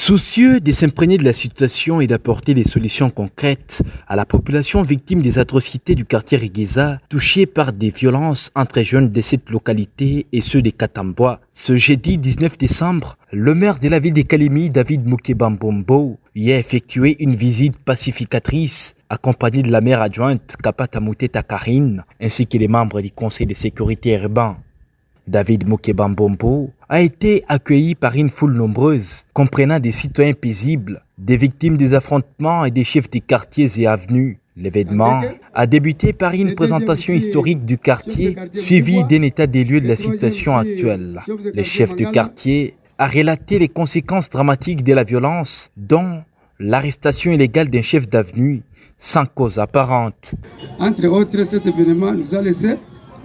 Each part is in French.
Soucieux de s'imprégner de la situation et d'apporter des solutions concrètes à la population victime des atrocités du quartier Regueza, touchée par des violences entre jeunes de cette localité et ceux des Katamboa, ce jeudi 19 décembre, le maire de la ville de Kalemi, David Mukeba-Mbombo, y a effectué une visite pacificatrice accompagné de la maire adjointe Kapata Mouteta Karine ainsi que les membres du conseil de sécurité urbain. David Mukeba-Mbombo a été accueilli par une foule nombreuse, comprenant des citoyens paisibles, des victimes des affrontements et des chefs des quartiers et avenues. L'événement a débuté par une présentation historique du quartier, suivie d'un état des lieux de la situation actuelle. Le chef du quartier a relaté les conséquences dramatiques de la violence, dont l'arrestation illégale d'un chef d'avenue sans cause apparente. Entre autres, cet événement nous a laissé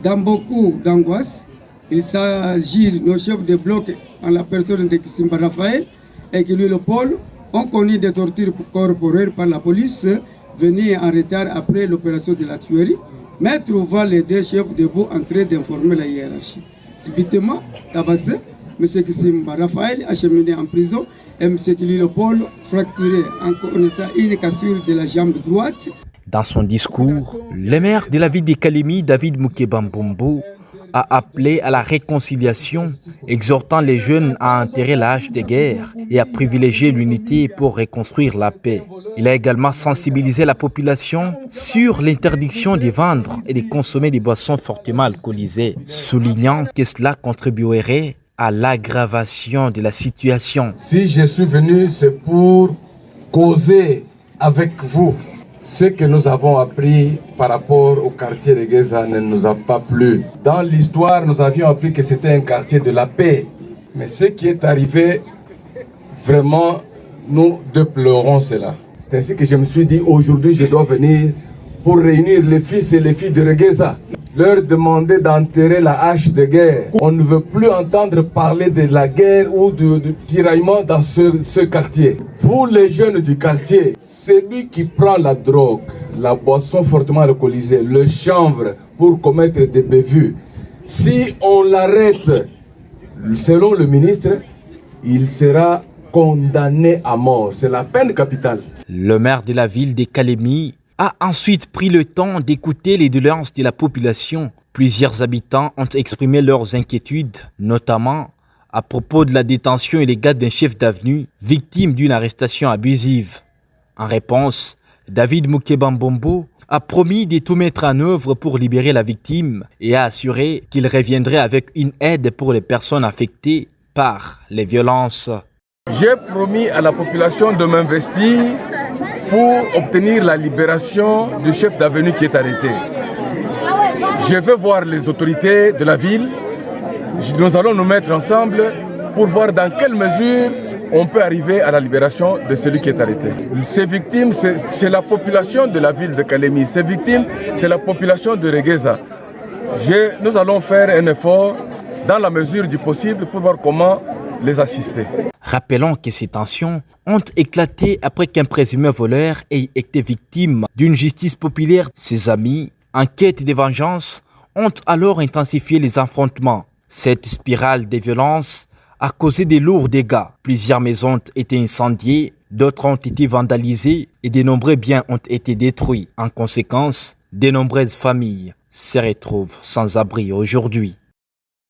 dans beaucoup d'angoisse. Il s'agit de nos chefs de bloc en la personne de Kissimba Raphaël et que lui, le Paul, ont connu des tortures corporelles par la police, venus en retard après l'opération de la tuerie, mais trouvant les deux chefs debout en train d'informer la hiérarchie. Subitement, tabassé, M. Kissimba Raphaël acheminé en prison et M. Kili Le Paul fracturé en connaissant une cassure de la jambe droite. Dans son discours, le maire de la ville de Kalemi, David Mukeba-Mbombo, a appelé à la réconciliation, exhortant les jeunes à enterrer la hache de guerre et à privilégier l'unité pour reconstruire la paix. Il a également sensibilisé la population sur l'interdiction de vendre et de consommer des boissons fortement alcoolisées, soulignant que cela contribuerait à l'aggravation de la situation. Si je suis venu, c'est pour causer avec vous. Ce que nous avons appris par rapport au quartier de Regueza ne nous a pas plu. Dans l'histoire, nous avions appris que c'était un quartier de la paix. Mais ce qui est arrivé, vraiment, nous déplorons cela. C'est ainsi que je me suis dit, aujourd'hui, je dois venir pour réunir les fils et les filles de Regueza. Leur demander d'enterrer la hache de guerre. On ne veut plus entendre parler de la guerre ou de tiraillement dans ce quartier. Vous, les jeunes du quartier, celui qui prend la drogue, la boisson fortement alcoolisée, le chanvre pour commettre des bévues, si on l'arrête, selon le ministre, il sera condamné à mort. C'est la peine capitale. Le maire de la ville de Kalemi a ensuite pris le temps d'écouter les doléances de la population. Plusieurs habitants ont exprimé leurs inquiétudes, notamment à propos de la détention illégale d'un chef d'avenue victime d'une arrestation abusive. En réponse, David Mukeba-Mbombo a promis de tout mettre en œuvre pour libérer la victime et a assuré qu'il reviendrait avec une aide pour les personnes affectées par les violences. J'ai promis à la population de m'investir pour obtenir la libération du chef d'avenue qui est arrêté. Je vais voir les autorités de la ville. Nous allons nous mettre ensemble pour voir dans quelle mesure on peut arriver à la libération de celui qui est arrêté. Ces victimes, c'est la population de la ville de Kalemi. Ces victimes, c'est la population de Regueza. Nous allons faire un effort dans la mesure du possible pour voir comment les assister. Rappelons que ces tensions ont éclaté après qu'un présumé voleur ait été victime d'une justice populaire. Ses amis, en quête de vengeance, ont alors intensifié les affrontements. Cette spirale de violence a causé de lourds dégâts. Plusieurs maisons ont été incendiées, d'autres ont été vandalisées et de nombreux biens ont été détruits. En conséquence, de nombreuses familles se retrouvent sans abri aujourd'hui.